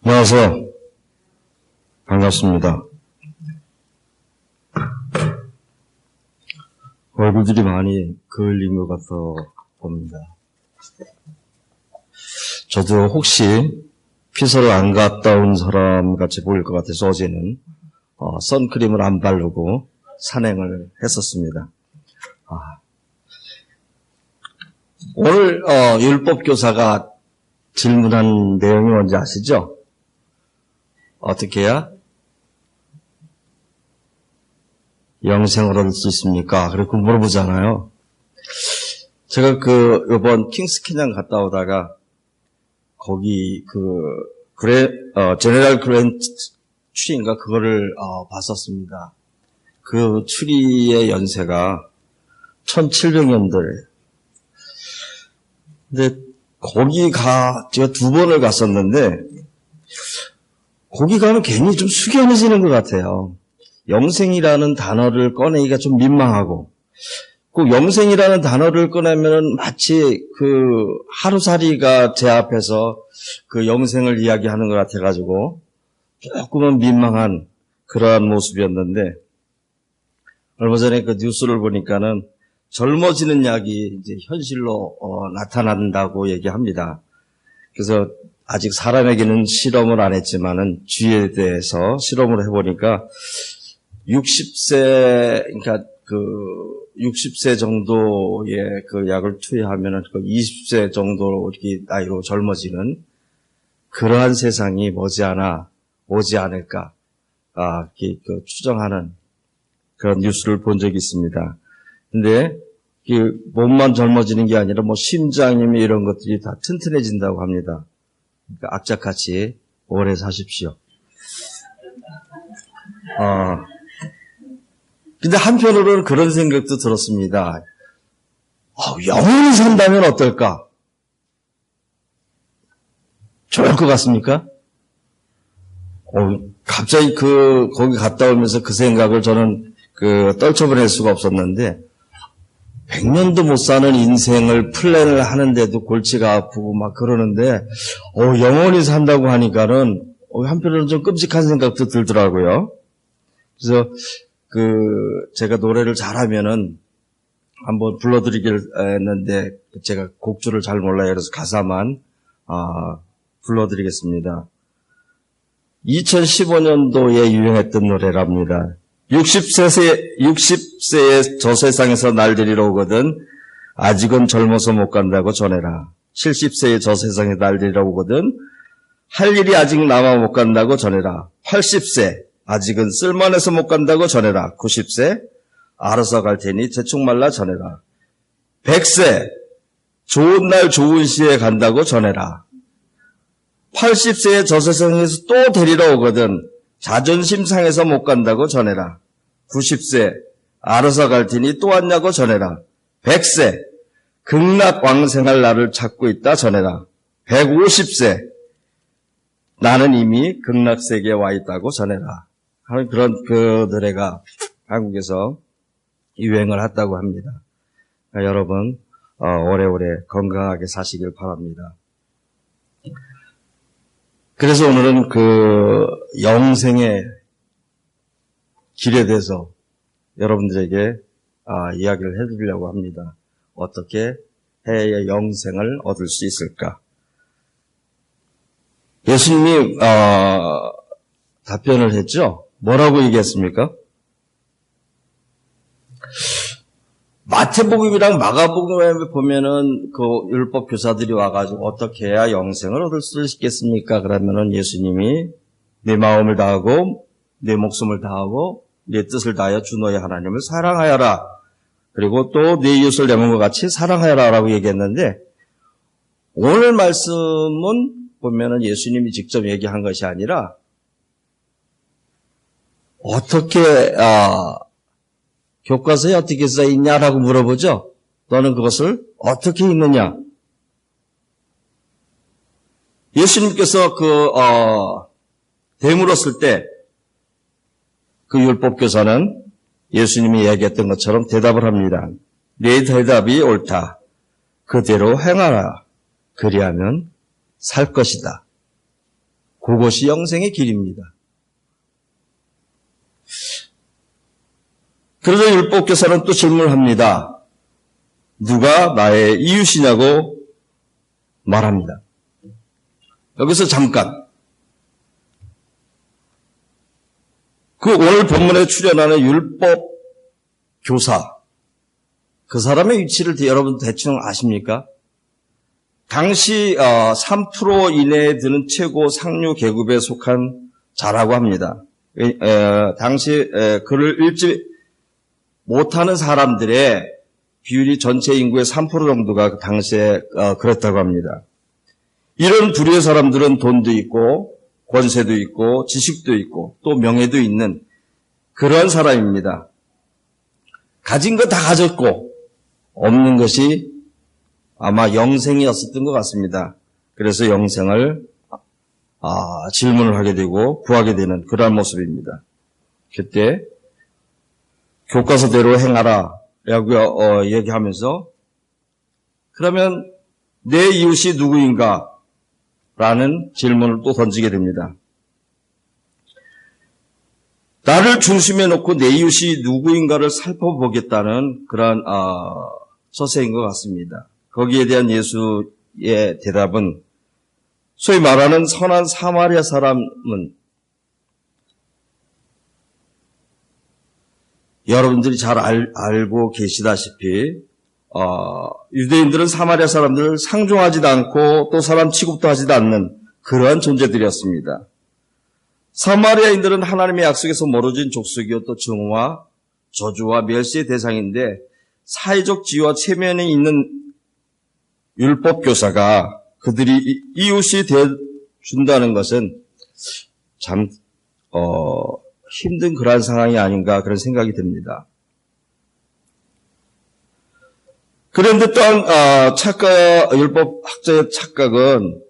안녕하세요. 반갑습니다. 얼굴들이 많이 그을린 것 같아 봅니다. 저도 혹시 피서를 안 갔다 온 사람 같이 보일 것 같아서 어제는 선크림을 안 바르고 산행을 했었습니다. 오늘 율법교사가 질문한 내용이 뭔지 아시죠? 어떻게 해야 영생을 얻을 수 있습니까? 그렇게 물어보잖아요. 제가 요번 킹스 캐년 갔다 오다가 거기 제네럴 그랜트 추리인가 그거를 봤었습니다. 그 추리의 연세가 1700년도에. 근데 제가 2번을 갔었는데 거기 가면 괜히 좀 숙연해지는 것 같아요. 영생이라는 단어를 꺼내기가 좀 민망하고, 꼭 영생이라는 단어를 꺼내면은 마치 하루살이가 제 앞에서 그 영생을 이야기하는 것 같아가지고 조금은 민망한 그러한 모습이었는데, 얼마 전에 그 뉴스를 보니까는 젊어지는 약이 이제 현실로 나타난다고 얘기합니다. 그래서 아직 사람에게는 실험을 안 했지만은 쥐에 대해서 실험을 해보니까 60세 정도의 그 약을 투여하면은 20세 정도 이렇게 나이로 젊어지는 그러한 세상이 머지않아 오지 않을까, 추정하는 그런 뉴스를 본 적이 있습니다. 근데 몸만 젊어지는 게 아니라 심장이며 이런 것들이 다 튼튼해진다고 합니다. 그러니까 악착같이 오래 사십시오. 근데 한편으로는 그런 생각도 들었습니다. 영원히 산다면 어떨까? 좋을 것 같습니까? 갑자기 거기 갔다 오면서 그 생각을 저는 떨쳐버릴 수가 없었는데, 100년도 못 사는 인생을 플랜을 하는데도 골치가 아프고 막 그러는데, 영원히 산다고 하니까는, 한편으로는 좀 끔찍한 생각도 들더라고요. 그래서, 제가 노래를 잘하면은, 한번 불러드리길 했는데, 제가 곡줄을 잘 몰라요. 그래서 가사만, 불러드리겠습니다. 2015년도에 유행했던 노래랍니다. 60세에 저 세상에서 날 데리러 오거든 아직은 젊어서 못 간다고 전해라. 70세에 저 세상에 날 데리러 오거든 할 일이 아직 남아 못 간다고 전해라. 80세 아직은 쓸만해서 못 간다고 전해라. 90세 알아서 갈 테니 대충 말라 전해라. 100세 좋은 날 좋은 시에 간다고 전해라. 80세에 저 세상에서 또 데리러 오거든 자존심 상해서 못 간다고 전해라. 90세 알아서 갈 테니 또 왔냐고 전해라. 100세 극락왕생할 나를 찾고 있다 전해라. 150세 나는 이미 극락세계에 와 있다고 전해라. 하는 그런 노래가 한국에서 유행을 했다고 합니다. 여러분 오래오래 건강하게 사시길 바랍니다. 그래서 오늘은 영생의 길에 대해서 여러분들에게 이야기를 해드리려고 합니다. 어떻게 해야 영생을 얻을 수 있을까? 예수님이 답변을 했죠? 뭐라고 얘기했습니까? 마태복음이랑 마가복음에 보면은 율법 교사들이 와가지고 어떻게 해야 영생을 얻을 수 있겠습니까? 그러면은 예수님이 내 마음을 다하고 내 목숨을 다하고 내 뜻을 다하여 주 너의 하나님을 사랑하여라. 그리고 또 내 이웃을 내 몸과 같이 사랑하여라라고 얘기했는데, 오늘 말씀은 보면은 예수님이 직접 얘기한 것이 아니라 어떻게 교과서에 어떻게 써 있냐라고 물어보죠. 너는 그것을 어떻게 읽느냐? 예수님께서 되물었을 때 율법교사는 예수님이 얘기했던 것처럼 대답을 합니다. 내 대답이 옳다. 그대로 행하라. 그리하면 살 것이다. 그것이 영생의 길입니다. 그래서 율법교사는 또 질문을 합니다. 누가 나의 이웃이냐고 말합니다. 여기서 잠깐 그 오늘 본문에 출연하는 율법교사 그 사람의 위치를 여러분 대충 아십니까? 당시 3% 이내에 드는 최고 상류 계급에 속한 자라고 합니다. 당시 글을 읽지 못하는 사람들의 비율이 전체 인구의 3% 정도가 그 당시에 그랬다고 합니다. 이런 부류의 사람들은 돈도 있고 권세도 있고 지식도 있고 또 명예도 있는 그런 사람입니다. 가진 거 다 가졌고 없는 것이 아마 영생이었었던 것 같습니다. 그래서 영생을 질문을 하게 되고 구하게 되는 그러한 모습입니다. 그때 교과서대로 행하라 라고 얘기하면서 그러면 내 이웃이 누구인가? 라는 질문을 또 던지게 됩니다. 나를 중심에 놓고 내 이웃이 누구인가를 살펴보겠다는 그런 서세인 것 같습니다. 거기에 대한 예수의 대답은 소위 말하는 선한 사마리아 사람은 여러분들이 잘 알고 계시다시피 유대인들은 사마리아 사람들을 상종하지도 않고 또 사람 취급도 하지도 않는 그러한 존재들이었습니다. 사마리아인들은 하나님의 약속에서 멀어진 족속이요 또 증오와 저주와 멸시의 대상인데 사회적 지위와 체면이 있는 율법교사가 그들이 이웃이 되어준다는 것은 참 힘든 그러한 상황이 아닌가 그런 생각이 듭니다. 그런데 또한 율법학자의 착각은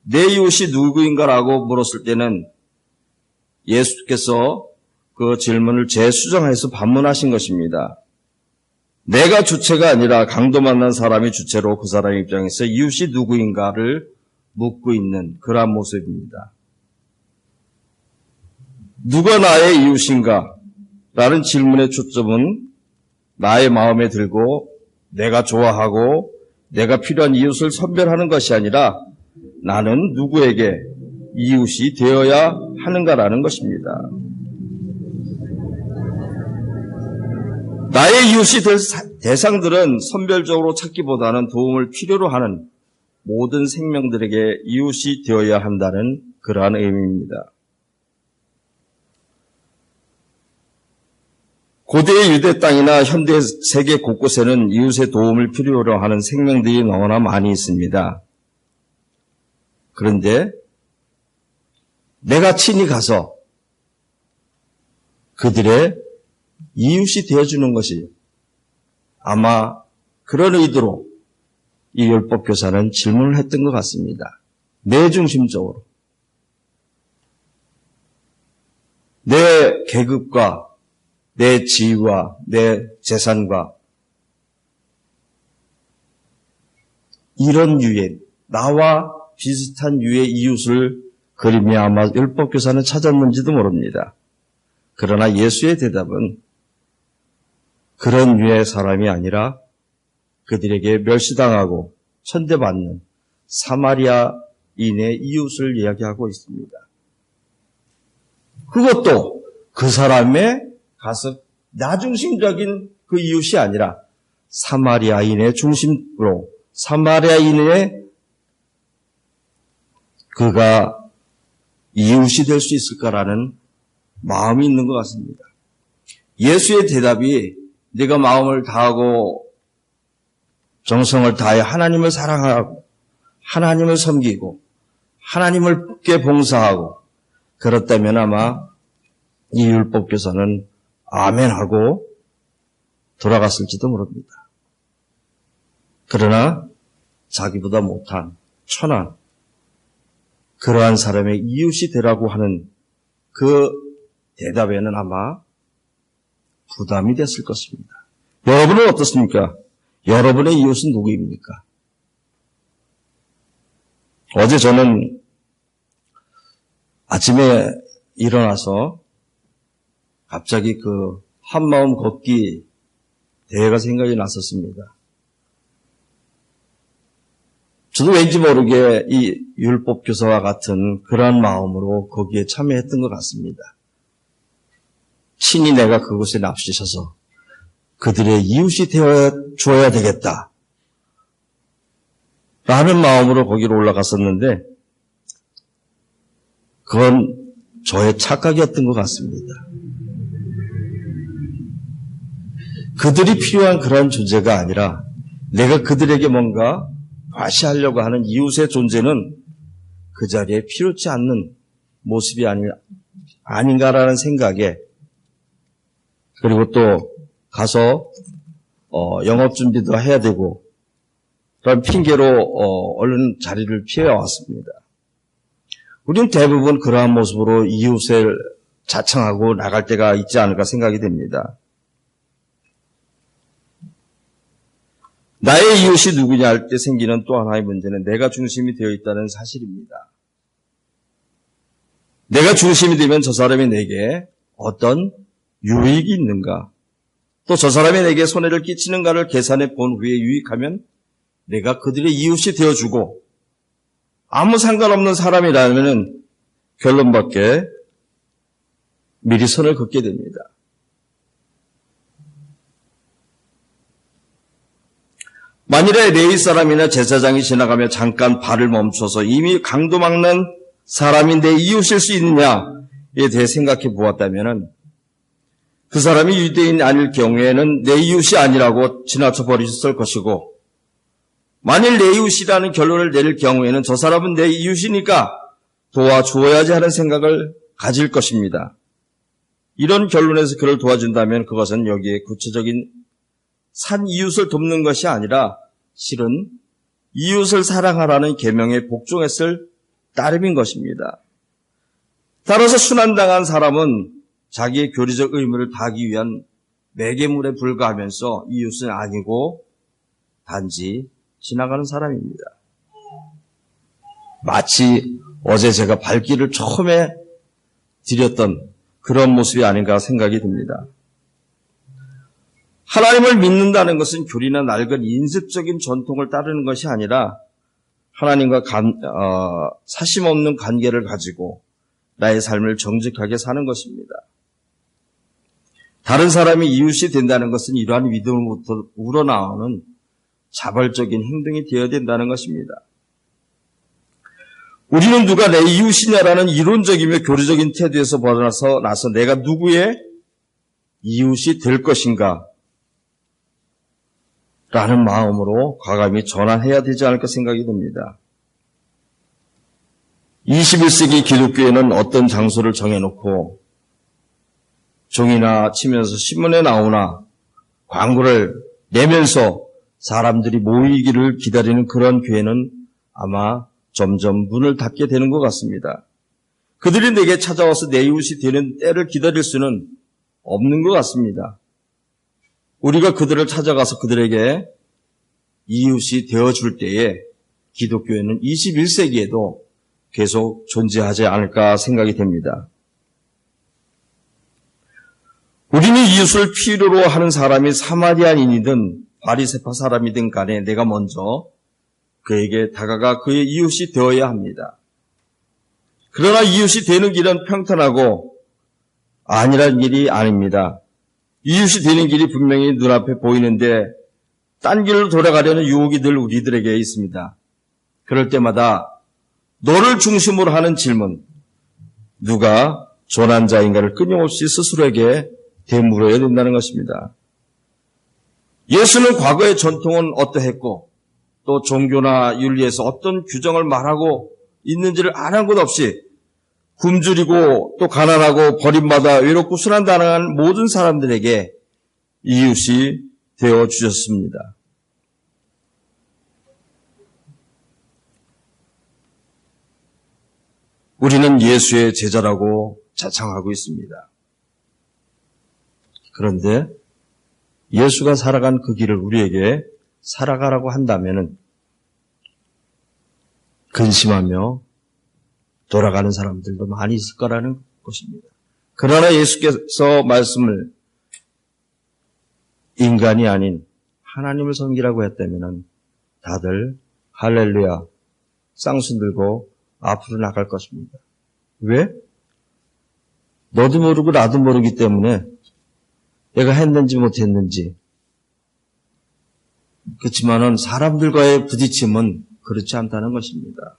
내 이웃이 누구인가라고 물었을 때는 예수께서 그 질문을 재수정해서 반문하신 것입니다. 내가 주체가 아니라 강도 만난 사람이 주체로 그 사람 입장에서 이웃이 누구인가를 묻고 있는 그러한 모습입니다. 누가 나의 이웃인가? 라는 질문의 초점은 나의 마음에 들고 내가 좋아하고 내가 필요한 이웃을 선별하는 것이 아니라 나는 누구에게 이웃이 되어야 하는가라는 것입니다. 나의 이웃이 될 대상들은 선별적으로 찾기보다는 도움을 필요로 하는 모든 생명들에게 이웃이 되어야 한다는 그러한 의미입니다. 고대의 유대 땅이나 현대 세계 곳곳에는 이웃의 도움을 필요로 하는 생명들이 너무나 많이 있습니다. 그런데 내가 친히 가서 그들의 이웃이 되어주는 것이 아마 그런 의도로 이 율법교사는 질문을 했던 것 같습니다. 내 중심적으로. 내 계급과 내 지위와 내 재산과 이런 유의 나와 비슷한 유의 이웃을 그림이 아마 율법교사는 찾았는지도 모릅니다. 그러나 예수의 대답은 그런 유의 사람이 아니라 그들에게 멸시당하고 천대받는 사마리아인의 이웃을 이야기하고 있습니다. 그것도 그 사람의 가서 나중심적인 그 이웃이 아니라 사마리아인의 중심으로 사마리아인의 그가 이웃이 될 수 있을까라는 마음이 있는 것 같습니다. 예수의 대답이 네가 마음을 다하고 정성을 다해 하나님을 사랑하고 하나님을 섬기고 하나님께 봉사하고 그렇다면 아마 이 율법교사는 아멘하고 돌아갔을지도 모릅니다. 그러나 자기보다 못한 천한 그러한 사람의 이웃이 되라고 하는 그 대답에는 아마 부담이 됐을 것입니다. 여러분은 어떻습니까? 여러분의 이웃은 누구입니까? 어제 저는 아침에 일어나서 갑자기 그 한마음 걷기 대회가 생각이 났었습니다. 저도 왠지 모르게 이 율법 교사와 같은 그러한 마음으로 거기에 참여했던 것 같습니다. 친히 내가 그곳에 납치셔서 그들의 이웃이 되어 주어야 되겠다 라는 마음으로 거기로 올라갔었는데 그건 저의 착각이었던 것 같습니다. 그들이 필요한 그런 존재가 아니라 내가 그들에게 뭔가 과시하려고 하는 이웃의 존재는 그 자리에 필요치 않는 모습이 아닌가라는 생각에, 그리고 또 가서 영업 준비도 해야 되고 그런 핑계로 얼른 자리를 피해 왔습니다. 우리는 대부분 그러한 모습으로 이웃을 자청하고 나갈 때가 있지 않을까 생각이 됩니다. 나의 이웃이 누구냐 할 때 생기는 또 하나의 문제는 내가 중심이 되어 있다는 사실입니다. 내가 중심이 되면 저 사람이 내게 어떤 유익이 있는가, 또 저 사람이 내게 손해를 끼치는가를 계산해 본 후에 유익하면 내가 그들의 이웃이 되어주고, 아무 상관없는 사람이라면 결론밖에 미리 선을 긋게 됩니다. 만일에 레위 사람이나 제사장이 지나가며 잠깐 발을 멈춰서 이미 강도 막는 사람이 내 이웃일 수 있느냐에 대해 생각해 보았다면 그 사람이 유대인 아닐 경우에는 내 이웃이 아니라고 지나쳐 버리셨을 것이고, 만일 내 이웃이라는 결론을 내릴 경우에는 저 사람은 내 이웃이니까 도와주어야지 하는 생각을 가질 것입니다. 이런 결론에서 그를 도와준다면 그것은 여기에 구체적인 산 이웃을 돕는 것이 아니라 실은 이웃을 사랑하라는 계명에 복종했을 따름인 것입니다. 따라서 순환당한 사람은 자기의 교리적 의무를 다하기 위한 매개물에 불과하면서 이웃은 아니고 단지 지나가는 사람입니다. 마치 어제 제가 발길을 처음에 들였던 그런 모습이 아닌가 생각이 듭니다. 하나님을 믿는다는 것은 교리나 낡은 인습적인 전통을 따르는 것이 아니라 하나님과 사심 없는 관계를 가지고 나의 삶을 정직하게 사는 것입니다. 다른 사람이 이웃이 된다는 것은 이러한 믿음으로부터 우러나오는 자발적인 행동이 되어야 된다는 것입니다. 우리는 누가 내 이웃이냐라는 이론적이며 교리적인 태도에서 벗어나서 내가 누구의 이웃이 될 것인가 라는 마음으로 과감히 전환해야 되지 않을까 생각이 듭니다. 21세기 기독교에는 어떤 장소를 정해놓고 종이나 치면서 신문에 나오나 광고를 내면서 사람들이 모이기를 기다리는 그런 교회는 아마 점점 문을 닫게 되는 것 같습니다. 그들이 내게 찾아와서 내 이웃이 되는 때를 기다릴 수는 없는 것 같습니다. 우리가 그들을 찾아가서 그들에게 이웃이 되어줄 때에 기독교회는 21세기에도 계속 존재하지 않을까 생각이 됩니다. 우리는 이웃을 필요로 하는 사람이 사마리아인이든 바리새파 사람이든 간에 내가 먼저 그에게 다가가 그의 이웃이 되어야 합니다. 그러나 이웃이 되는 길은 평탄하고 아니란 일이 아닙니다. 이웃이 되는 길이 분명히 눈앞에 보이는데 딴 길로 돌아가려는 유혹이 늘 우리들에게 있습니다. 그럴 때마다 너를 중심으로 하는 질문, 누가 전한 자인가를 끊임없이 스스로에게 되물어야 된다는 것입니다. 예수는 과거의 전통은 어떠했고 또 종교나 윤리에서 어떤 규정을 말하고 있는지를 아는 것 없이 굶주리고 또 가난하고 버림받아 외롭고 순환당한 모든 사람들에게 이웃이 되어주셨습니다. 우리는 예수의 제자라고 자창하고 있습니다. 그런데 예수가 살아간 그 길을 우리에게 살아가라고 한다면 근심하며 돌아가는 사람들도 많이 있을 거라는 것입니다. 그러나 예수께서 말씀을 인간이 아닌 하나님을 섬기라고 했다면 다들 할렐루야 쌍수 들고 앞으로 나갈 것입니다. 왜? 너도 모르고 나도 모르기 때문에 내가 했는지 못했는지. 그렇지만은 사람들과의 부딪힘은 그렇지 않다는 것입니다.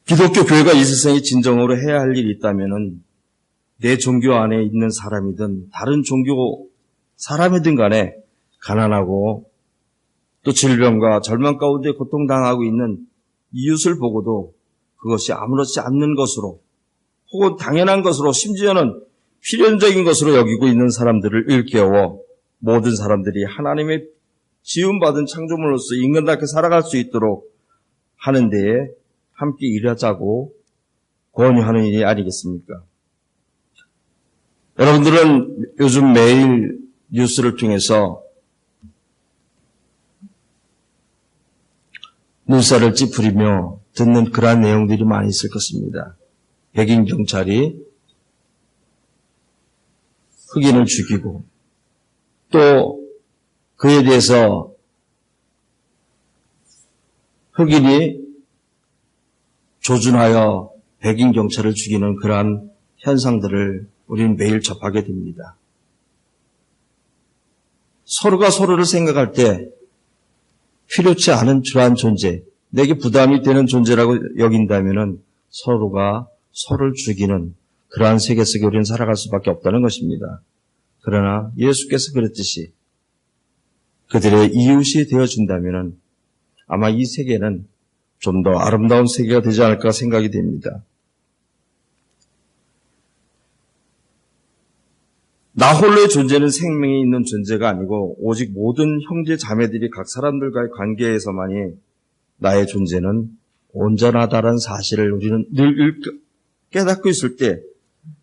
기독교 교회가 이 세상에 진정으로 해야 할 일이 있다면은 내 종교 안에 있는 사람이든 다른 종교 사람이든 간에 가난하고 또 질병과 절망 가운데 고통당하고 있는 이웃을 보고도 그것이 아무렇지 않는 것으로 혹은 당연한 것으로 심지어는 필연적인 것으로 여기고 있는 사람들을 일깨워 모든 사람들이 하나님의 지음받은 창조물로서 인간답게 살아갈 수 있도록 하는 데에 함께 일하자고 권유하는 일이 아니겠습니까? 여러분들은 요즘 매일 뉴스를 통해서 눈살을 찌푸리며 듣는 그러한 내용들이 많이 있을 것입니다. 백인 경찰이 흑인을 죽이고 또 그에 대해서 흑인이 조준하여 백인 경찰을 죽이는 그러한 현상들을 우리는 매일 접하게 됩니다. 서로가 서로를 생각할 때 필요치 않은 그러한 존재, 내게 부담이 되는 존재라고 여긴다면 서로가 서로를 죽이는 그러한 세계 속에 우리는 살아갈 수밖에 없다는 것입니다. 그러나 예수께서 그랬듯이 그들의 이웃이 되어준다면 아마 이 세계는 좀 더 아름다운 세계가 되지 않을까 생각이 됩니다. 나 홀로의 존재는 생명이 있는 존재가 아니고 오직 모든 형제 자매들이 각 사람들과의 관계에서만이 나의 존재는 온전하다는 사실을 우리는 늘 깨닫고 있을 때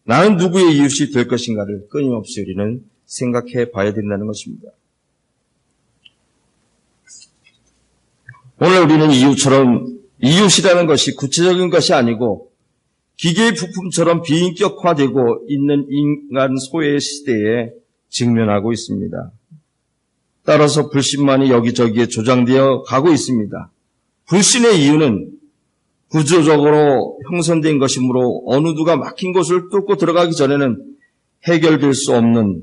나는 누구의 이웃이 될 것인가를 끊임없이 우리는 생각해 봐야 된다는 것입니다. 오늘 우리는 이웃이라는 것이 구체적인 것이 아니고 기계의 부품처럼 비인격화되고 있는 인간 소외 시대에 직면하고 있습니다. 따라서 불신만이 여기저기에 조장되어 가고 있습니다. 불신의 이유는 구조적으로 형성된 것이므로 어느 누가 막힌 곳을 뚫고 들어가기 전에는 해결될 수 없는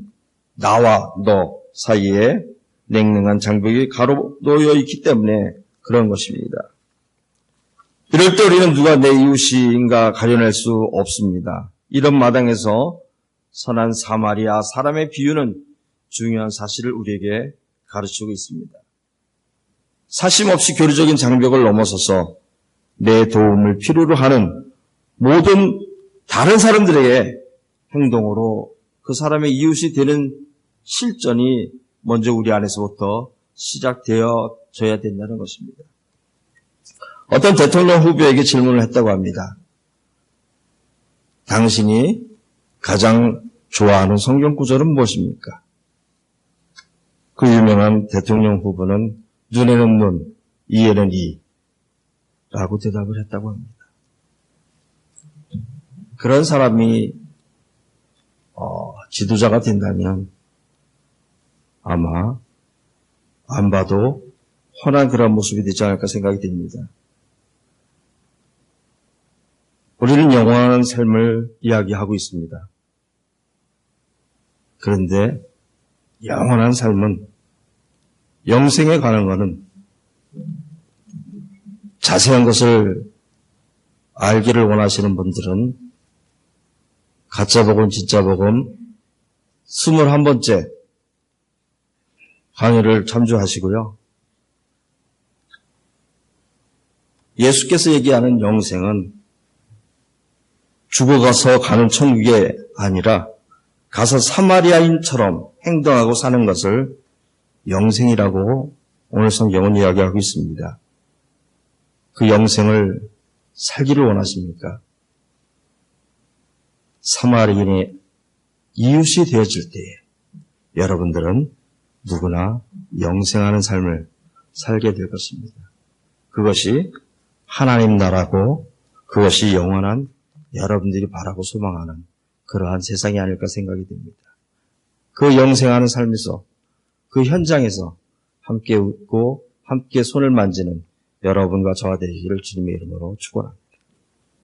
나와 너 사이에 냉랭한 장벽이 가로놓여 있기 때문에 그런 것입니다. 이럴 때 우리는 누가 내 이웃인가 가려낼 수 없습니다. 이런 마당에서 선한 사마리아 사람의 비유는 중요한 사실을 우리에게 가르치고 있습니다. 사심 없이 교류적인 장벽을 넘어서서 내 도움을 필요로 하는 모든 다른 사람들에게 행동으로 그 사람의 이웃이 되는 실전이 먼저 우리 안에서부터 시작되어져야 된다는 것입니다. 어떤 대통령 후보에게 질문을 했다고 합니다. 당신이 가장 좋아하는 성경 구절은 무엇입니까? 그 유명한 대통령 후보는 눈에는 눈, 이에는 이 라고 대답을 했다고 합니다. 그런 사람이 지도자가 된다면 아마 안 봐도 훤한 그런 모습이 되지 않을까 생각이 됩니다. 우리는 영원한 삶을 이야기하고 있습니다. 그런데 영원한 삶은 영생에 관한 것은 자세한 것을 알기를 원하시는 분들은 가짜복음, 진짜복음 21번째 강의를 참조하시고요. 예수께서 얘기하는 영생은 죽어가서 가는 천국이 아니라 가서 사마리아인처럼 행동하고 사는 것을 영생이라고 오늘 성경은 이야기하고 있습니다. 그 영생을 살기를 원하십니까? 사마리아인의 이웃이 되어질 때에 여러분들은 누구나 영생하는 삶을 살게 될 것입니다. 그것이 하나님 나라고 그것이 영원한 여러분들이 바라고 소망하는 그러한 세상이 아닐까 생각이 됩니다. 그 영생하는 삶에서 그 현장에서 함께 웃고 함께 손을 만지는 여러분과 저와 되시기를 주님의 이름으로 축원합니다.